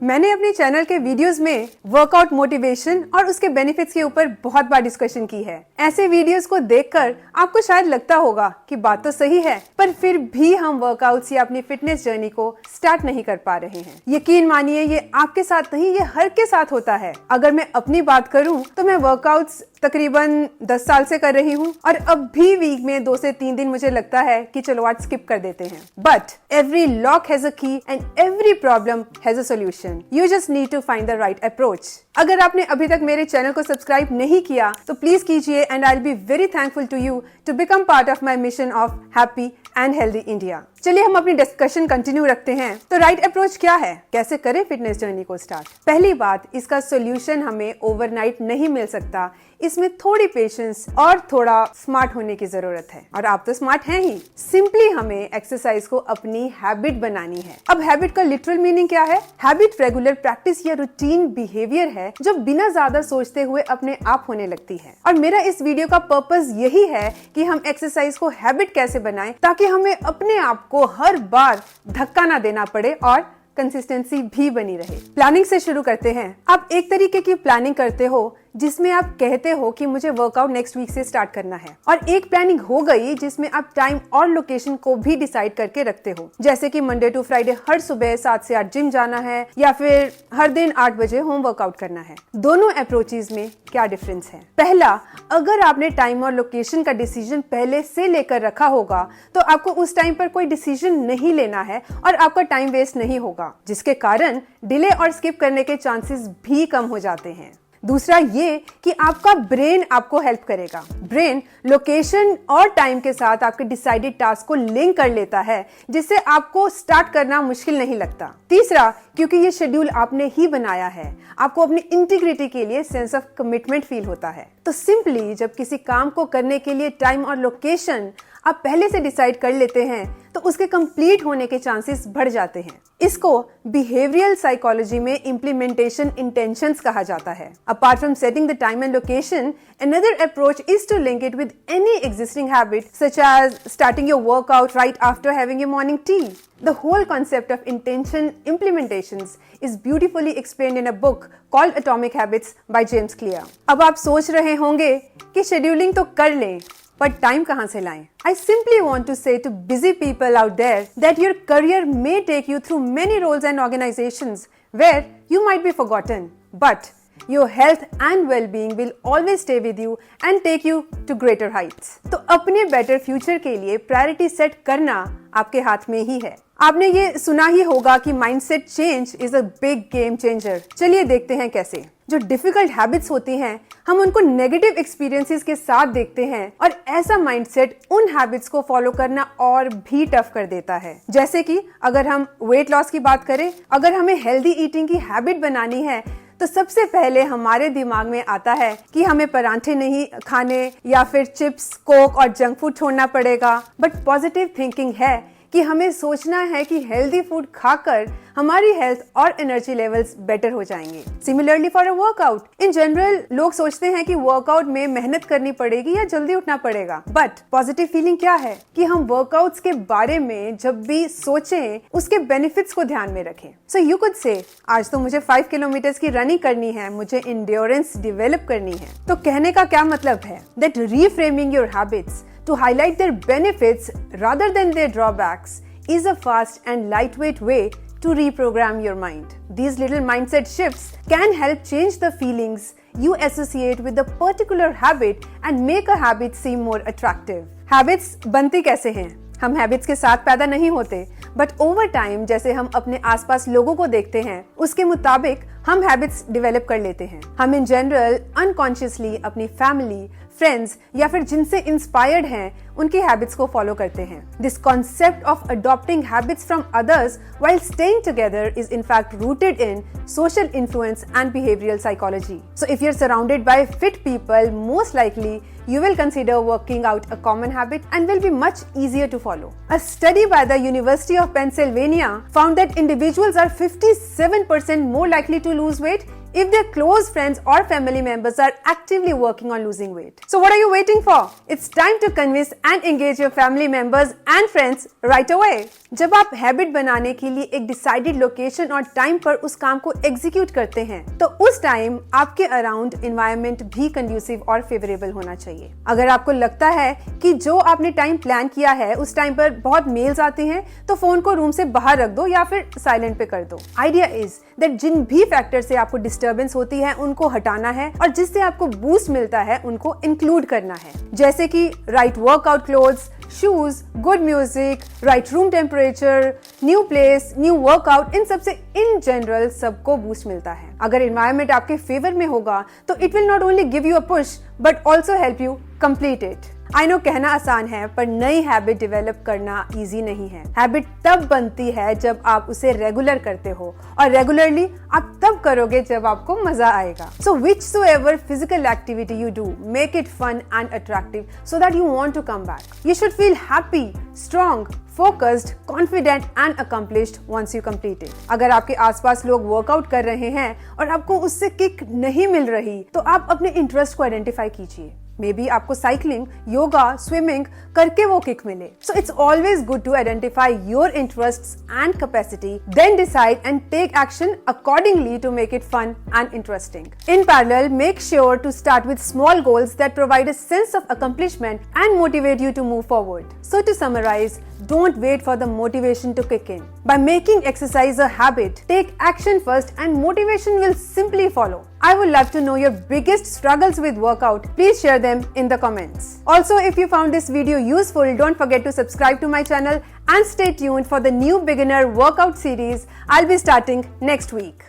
मैंने अपने चैनल के वीडियोस में वर्कआउट मोटिवेशन और उसके बेनिफिट्स के ऊपर बहुत बार डिस्कशन की है। ऐसे वीडियोस को देखकर आपको शायद लगता होगा कि बात तो सही है, पर फिर भी हम वर्कआउट्स या अपनी फिटनेस जर्नी को स्टार्ट नहीं कर पा रहे हैं। यकीन मानिए, ये आपके साथ नहीं, ये हर के साथ होता है। अगर मैं अपनी बात करूं तो मैं वर्कआउट्स तकरीबन 10 साल से कर रही हूं और अब भी वीक में 2 से 3 दिन मुझे लगता है कि चलो आज स्किप कर देते हैं। But every lock has a key and every problem has a solution. You just need to find the right approach. अगर आपने अभी तक मेरे चैनल को सब्सक्राइब नहीं किया तो प्लीज कीजिए and I will be very thankful to you to become part of my mission of happy and healthy India. चलिए हम अपनी डिस्कशन कंटिन्यू रखते हैं। तो राइट अप्रोच क्या है, कैसे करें फिटनेस जर्नी को स्टार्ट? पहली बात, इसका सोल्यूशन हमें ओवरनाइट नहीं मिल सकता। इसमें थोड़ी पेशेंस और थोड़ा स्मार्ट होने की जरूरत है, और आप तो स्मार्ट हैं ही। सिंपली हमें एक्सरसाइज को अपनी हैबिट बनानी है। अब हैबिट का लिटरल मीनिंग क्या है? हैबिट रेगुलर प्रैक्टिस या रूटीन बिहेवियर है जो बिना ज्यादा सोचते हुए अपने आप होने लगती है। और मेरा इस वीडियो का पर्पस यही है कि हम एक्सरसाइज को हैबिट कैसे बनाएं ताकि हमें अपने आप को हर बार धक्का ना देना पड़े और कंसिस्टेंसी भी बनी रहे। प्लानिंग से शुरू करते हैं। आप एक तरीके की प्लानिंग करते हो जिसमें आप कहते हो कि मुझे वर्कआउट नेक्स्ट वीक से स्टार्ट करना है, और एक प्लानिंग हो गई जिसमें आप टाइम और लोकेशन को भी डिसाइड करके रखते हो, जैसे कि मंडे टू फ्राइडे हर सुबह 7 से 8 जिम जाना है या फिर हर दिन 8 बजे होम वर्कआउट करना है। दोनों अप्रोचेस में क्या डिफरेंस है? पहला, अगर आपने टाइम और लोकेशन का डिसीजन पहले से लेकर रखा होगा तो आपको उस टाइम पर कोई डिसीजन नहीं लेना है और आपका टाइम वेस्ट नहीं होगा, जिसके कारण डिले और स्किप करने के चांसेस भी कम हो जाते हैं। दूसरा ये कि आपका ब्रेन आपको हेल्प करेगा। ब्रेन लोकेशन और टाइम के साथ आपके डिसाइडेड टास्क को लिंक कर लेता है, जिससे आपको स्टार्ट करना मुश्किल नहीं लगता। तीसरा, क्योंकि ये शेड्यूल आपने ही बनाया है, आपको अपनी इंटीग्रिटी के लिए सेंस ऑफ कमिटमेंट फील होता है। तो सिंपली जब किसी काम को करने के लिए टाइम और लोकेशन आप पहले से डिसाइड कर लेते हैं तो उसके कंप्लीट होने के चांसेस बढ़ जाते हैं। इसको बिहेवियरल साइकोलॉजी में इम्प्लीमेंटेशन इंटेंशंस कहा जाता है। Apart from setting the time and location, another approach is to link it with any existing habit such as starting your workout right after having your morning tea. The whole concept of intention implementations is beautifully explained in a book called Atomic Habits by James Clear. अब आप सोच रहे होंगे कि scheduling तो कर लें, पर टाइम कहां से लाएं? I simply want to say to busy people out there that your career may take you through many roles and organizations where you might be forgotten, but your health and well-being will always stay with you and take you to greater heights. तो अपने better future के लिए priority set करना आपके हाथ में ही है। आपने ये सुना ही होगा कि mindset change is a big game changer. चलिए देखते हैं कैसे। जो डिफिकल्ट हैबिट्स होती हैं, हम उनको नेगेटिव एक्सपीरियंसेस के साथ देखते हैं, और ऐसा माइंडसेट उन हैबिट्स को फॉलो करना और भी टफ कर देता है। जैसे कि अगर हम वेट लॉस की बात करें, अगर हमें हेल्दी ईटिंग की हैबिट बनानी है तो सबसे पहले हमारे दिमाग में आता है कि हमें परांठे नहीं खाने या फिर चिप्स, कोक और जंक फूड छोड़ना पड़ेगा। बट पॉजिटिव थिंकिंग है कि हमें सोचना है कि हेल्दी फूड खाकर हमारी हेल्थ और एनर्जी लेवल्स बेटर हो जाएंगे। Similarly for a workout, in general लोग सोचते हैं कि वर्कआउट में मेहनत करनी पड़ेगी या जल्दी उठना पड़ेगा, बट पॉजिटिव फीलिंग क्या है कि हम वर्कआउट्स के बारे में जब भी सोचें उसके बेनिफिट्स को ध्यान में रखें। सो यू कुड से, आज तो मुझे 5 किलोमीटर की रनिंग करनी है, मुझे इंड्योरेंस डेवलप करनी है। तो कहने का क्या मतलब है? That reframing your habits to highlight their benefits rather than their drawbacks is a fast and lightweight way to reprogram your mind. These little mindset shifts can help change the feelings you associate with a particular habit and make a habit seem more attractive. Habits बनती कैसे हैं? हम habits के साथ पैदा नहीं होते, but over time जैसे हम अपने आसपास लोगों को देखते हैं उसके मुताबिक हम हैबिट्स डेवलप कर लेते हैं। हम इन जनरल अनकॉन्शियसली अपनी फैमिली, फ्रेंड्स या फिर जिनसे इंस्पायर्ड हैं उनकी हैबिट्स को फॉलो करते हैं। This concept of adopting habits from others while staying together is in fact rooted in social influence and behavioral psychology. So if you're surrounded by fit people, most likely you will consider working out a common habit and will be much easier to follow. A study by the University of Pennsylvania found that individuals are 57% more likely to lose weight if their close friends or family members are actively working on losing weight. So what are you waiting for? It's time to convince and engage your family members and friends right away. जब आप habit बनाने के लिए एक decided location और time पर उस काम को एग्जीक्यूट करते हैं, तो उस टाइम आपके अराउंड एनवायरनमेंट भी कंड्यूसिव और फेवरेबल होना चाहिए। अगर आपको लगता है कि जो आपने टाइम प्लान किया है उस टाइम पर बहुत मेल्स आते हैं, तो फोन को रूम से बाहर रख दो या फिर साइलेंट पे कर दो। आइडिया इज दैट जिन भी फैक्टर से आपको डिस्टर्बेंस होती है उनको हटाना है और जिससे आपको बूस्ट मिलता है उनको इंक्लूड करना है, जैसे कि right workout clothes, shoes, good music, right room temperature, new place, new workout. इन सबसे इन जनरल सबको बूस्ट मिलता है। अगर एनवायरनमेंट आपके फेवर में होगा तो it will not only give you a push but also help you complete it. I know कहना आसान है, पर नई हैबिट डेवलप करना इजी नहीं है। हैबिट तब बनती है जब आप उसे रेगुलर करते हो, और रेगुलरली आप तब करोगे जब आपको मजा आएगा। सो whichsoever physical activity you do, make it fun and attractive so that you want to come back. You should feel happy, strong, focused, confident and accomplished once you complete it. अगर आपके आसपास लोग वर्कआउट कर रहे हैं और आपको उससे किक नहीं मिल रही, तो आप अपने इंटरेस्ट को आइडेंटिफाई कीजिए। मे बी आपको साइकिलिंग, योगा, स्विमिंग करके वो किक मिले। So it's always good to identify your interests and capacity, then decide and take action accordingly to make it fun and interesting. In parallel, make sure to start with small goals that provide a sense of accomplishment and motivate you to move forward. So to summarize, don't wait for the motivation to kick in. By making exercise a habit, take action first and motivation will simply follow. I would love to know your biggest struggles with workout. Please share them in the comments. Also, if you found this video useful, don't forget to subscribe to my channel and stay tuned for the new beginner workout series I'll be starting next week.